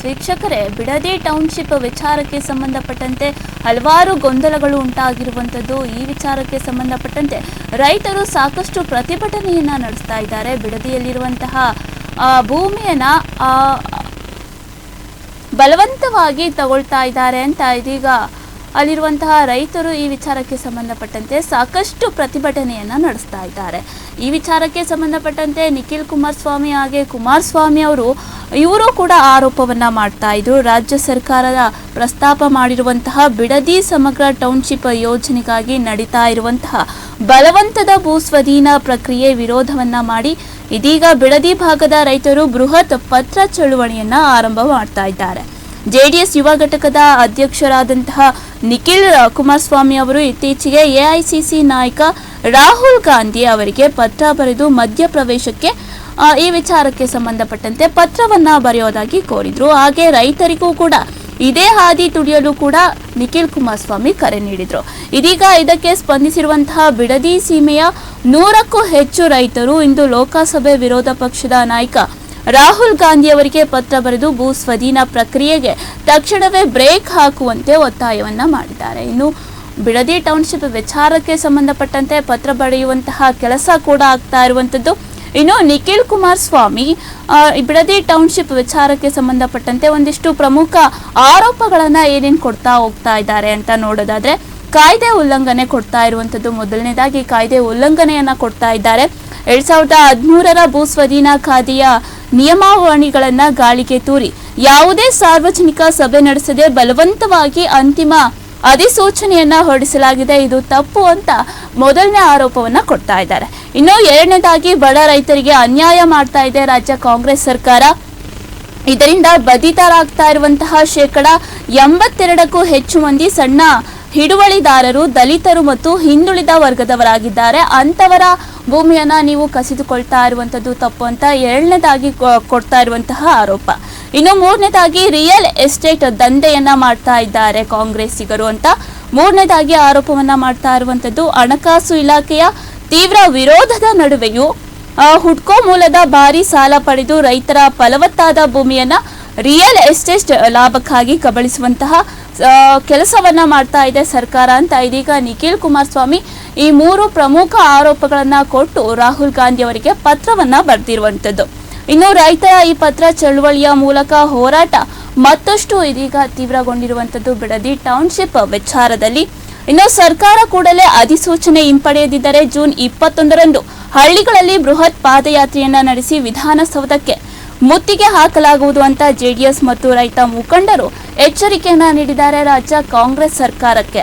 ವೀಕ್ಷಕರೇ, ಬಿಡದಿ ಟೌನ್ಶಿಪ್ ವಿಚಾರಕ್ಕೆ ಸಂಬಂಧಪಟ್ಟಂತೆ ಹಲವಾರು ಗೊಂದಲಗಳು ಉಂಟಾಗಿರುವಂಥದ್ದು. ಈ ವಿಚಾರಕ್ಕೆ ಸಂಬಂಧಪಟ್ಟಂತೆ ರೈತರು ಸಾಕಷ್ಟು ಪ್ರತಿಭಟನೆಯನ್ನ ನಡೆಸ್ತಾ ಇದ್ದಾರೆ. ಬಿಡದಿಯಲ್ಲಿರುವಂತಹ ಭೂಮಿಯನ್ನ ಬಲವಂತವಾಗಿ ತಗೊಳ್ತಾ ಇದ್ದಾರೆ ಅಂತ ಇದೀಗ ಅಲ್ಲಿರುವಂತಹ ರೈತರು ಈ ವಿಚಾರಕ್ಕೆ ಸಂಬಂಧಪಟ್ಟಂತೆ ಸಾಕಷ್ಟು ಪ್ರತಿಭಟನೆಯನ್ನ ನಡೆಸ್ತಾ ಇದ್ದಾರೆ. ಈ ವಿಚಾರಕ್ಕೆ ಸಂಬಂಧಪಟ್ಟಂತೆ ನಿಖಿಲ್ ಕುಮಾರಸ್ವಾಮಿ ಹಾಗೆ ಕುಮಾರಸ್ವಾಮಿ ಇವರು ಕೂಡ ಆರೋಪವನ್ನ ಮಾಡ್ತಾ ಇದ್ರು. ರಾಜ್ಯ ಸರ್ಕಾರದ ಪ್ರಸ್ತಾಪ ಮಾಡಿರುವಂತಹ ಬಿಡದಿ ಸಮಗ್ರ ಟೌನ್ಶಿಪ್ ಯೋಜನೆಗಾಗಿ ನಡೀತಾ ಇರುವಂತಹ ಬಲವಂತದ ಭೂಸ್ವಾಧೀನ ಪ್ರಕ್ರಿಯೆ ವಿರೋಧವನ್ನ ಮಾಡಿ ಇದೀಗ ಬಿಡದಿ ಭಾಗದ ರೈತರು ಬೃಹತ್ ಪತ್ರ ಚಳುವಳಿಯನ್ನ ಆರಂಭ ಮಾಡ್ತಾ ಇದ್ದಾರೆ. ಜೆಡಿಎಸ್ ಯುವ ಘಟಕದ ಅಧ್ಯಕ್ಷರಾದಂತಹ ನಿಖಿಲ್ ಕುಮಾರಸ್ವಾಮಿ ಅವರು ಇತ್ತೀಚೆಗೆ ಎಐಸಿಸಿ ನಾಯಕ ರಾಹುಲ್ ಗಾಂಧಿ ಅವರಿಗೆ ಪತ್ರ ಬರೆದು ಮಧ್ಯಪ್ರವೇಶಕ್ಕೆ ಈ ವಿಚಾರಕ್ಕೆ ಸಂಬಂಧಪಟ್ಟಂತೆ ಪತ್ರವನ್ನ ಬರೆಯೋದಾಗಿ ಕೋರಿದ್ರು. ಹಾಗೆ ರೈತರಿಗೂ ಕೂಡ ಇದೇ ಹಾದಿ ತುಳಿಯಲು ಕೂಡ ನಿಖಿಲ್ ಕುಮಾರಸ್ವಾಮಿ ಕರೆ ನೀಡಿದ್ರು. ಇದೀಗ ಇದಕ್ಕೆ ಸ್ಪಂದಿಸಿರುವಂತಹ ಬಿಡದಿ ಸೀಮೆಯ 100ಕ್ಕೂ ಹೆಚ್ಚು ರೈತರು ಇಂದು ಲೋಕಸಭೆ ವಿರೋಧ ಪಕ್ಷದ ನಾಯಕ ರಾಹುಲ್ ಗಾಂಧಿ ಅವರಿಗೆ ಪತ್ರ ಬರೆದು ಭೂ ಸ್ವಾಧೀನ ಪ್ರಕ್ರಿಯೆಗೆ ತಕ್ಷಣವೇ ಬ್ರೇಕ್ ಹಾಕುವಂತೆ ಒತ್ತಾಯವನ್ನ ಮಾಡಿದ್ದಾರೆ. ಇನ್ನು ಬಿಡದಿ ಟೌನ್ಶಿಪ್ ವಿಚಾರಕ್ಕೆ ಸಂಬಂಧಪಟ್ಟಂತೆ ಪತ್ರ ಬರೆಯುವಂತಹ ಕೆಲಸ ಕೂಡ ಆಗ್ತಾ ಇರುವಂತದ್ದು. ಇನ್ನು ನಿಖಿಲ್ ಕುಮಾರಸ್ವಾಮಿ ಬಿಡದಿ ಟೌನ್ಶಿಪ್ ವಿಚಾರಕ್ಕೆ ಸಂಬಂಧಪಟ್ಟಂತೆ ಒಂದಿಷ್ಟು ಪ್ರಮುಖ ಆರೋಪಗಳನ್ನ ಏನೇನು ಕೊಡ್ತಾ ಹೋಗ್ತಾ ಇದ್ದಾರೆ ಅಂತ ನೋಡೋದಾದ್ರೆ, ಕಾಯ್ದೆ ಉಲ್ಲಂಘನೆ ಕೊಡ್ತಾ ಇರುವಂತದ್ದು. ಮೊದಲನೇದಾಗಿ ಕಾಯ್ದೆ ಉಲ್ಲಂಘನೆಯನ್ನ ಕೊಡ್ತಾ ಇದ್ದಾರೆ. 2013ರ ಭೂ ಸ್ವಾಧೀನ ಕಾಯ್ದೆಯ ನಿಯಮಾವಳಿಗಳನ್ನ ಗಾಳಿಗೆ ತೂರಿ ಯಾವುದೇ ಸಾರ್ವಜನಿಕ ಸಭೆ ನಡೆಸದೆ ಬಲವಂತವಾಗಿ ಅಂತಿಮ ಅಧಿಸೂಚನೆಯನ್ನ ಹೊರಡಿಸಲಾಗಿದೆ. ಇದು ತಪ್ಪು ಅಂತ ಮೊದಲನೇ ಆರೋಪವನ್ನ ಕೊಡ್ತಾ ಇದ್ದಾರೆ. ಇನ್ನು ಎರಡನೇದಾಗಿ ಬಡ ರೈತರಿಗೆ ಅನ್ಯಾಯ ಮಾಡ್ತಾ ಇದೆ ರಾಜ್ಯ ಕಾಂಗ್ರೆಸ್ ಸರ್ಕಾರ. ಇದರಿಂದ ಬಾಧಿತರಾಗ್ತಾ ಇರುವಂತಹ 82%ಕ್ಕೂ ಹೆಚ್ಚು ಮಂದಿ ಸಣ್ಣ ಹಿಡುವಳಿದಾರರು, ದಲಿತರು ಮತ್ತು ಹಿಂದುಳಿದ ವರ್ಗದವರಾಗಿದ್ದಾರೆ. ಅಂತವರ ಭೂಮಿಯನ್ನ ನೀವು ಕಸಿದುಕೊಳ್ತಾ ಇರುವಂತದ್ದು ತಪ್ಪು ಅಂತ ಎರಡನೇದಾಗಿ ಕೊಡ್ತಾ ಇರುವಂತಹ ಆರೋಪ. ಇನ್ನು ಮೂರನೇದಾಗಿ ರಿಯಲ್ ಎಸ್ಟೇಟ್ ದಂಧೆಯನ್ನ ಮಾಡ್ತಾ ಇದ್ದಾರೆ ಕಾಂಗ್ರೆಸ್ಸಿಗರು ಅಂತ ಮೂರನೇದಾಗಿ ಆರೋಪವನ್ನ ಮಾಡ್ತಾ ಇರುವಂತದ್ದು. ಹಣಕಾಸು ಇಲಾಖೆಯ ತೀವ್ರ ವಿರೋಧದ ನಡುವೆಯೂ ಹುಡ್ಕೋ ಮೂಲದ ಭಾರಿ ಸಾಲ ಪಡೆದು ರೈತರ ಫಲವತ್ತಾದ ಭೂಮಿಯನ್ನ ರಿಯಲ್ ಎಸ್ಟೇಟ್ ಲಾಭಕ್ಕಾಗಿ ಕಬಳಿಸುವಂತಹ ಕೆಲಸವನ್ನ ಮಾಡ್ತಾ ಇದೆ ಸರ್ಕಾರ ಅಂತ ಇದೀಗ ನಿಖಿಲ್ ಕುಮಾರಸ್ವಾಮಿ ಈ 3 ಪ್ರಮುಖ ಆರೋಪಗಳನ್ನ ಕೊಟ್ಟು ರಾಹುಲ್ ಗಾಂಧಿ ಅವರಿಗೆ ಪತ್ರವನ್ನ ಬರೆದಿರುವಂತದ್ದು. ಇನ್ನು ರೈತರ ಈ ಪತ್ರ ಚಳುವಳಿಯ ಮೂಲಕ ಹೋರಾಟ ಮತ್ತಷ್ಟು ಇದೀಗ ತೀವ್ರಗೊಂಡಿರುವಂತದ್ದು ಬಿಡದಿ ಟೌನ್ಶಿಪ್ ವಿಚಾರದಲ್ಲಿ. ಇನ್ನು ಸರ್ಕಾರ ಕೂಡಲೇ ಅಧಿಸೂಚನೆ ಹಿಂಪಡೆಯದಿದ್ದರೆ ಜೂನ್ 21ರಂದು ಹಳ್ಳಿಗಳಲ್ಲಿ ಬೃಹತ್ ಪಾದಯಾತ್ರೆಯನ್ನ ನಡೆಸಿ ವಿಧಾನಸೌಧಕ್ಕೆ ಮುತ್ತಿಗೆ ಹಾಕಲಾಗುವುದು ಅಂತ ಜೆಡಿಎಸ್ ಮತ್ತು ರೈತ ಮುಖಂಡರು ಎಚ್ಚರಿಕೆಯನ್ನ ನೀಡಿದ್ದಾರೆ ರಾಜ್ಯ ಕಾಂಗ್ರೆಸ್ ಸರ್ಕಾರಕ್ಕೆ.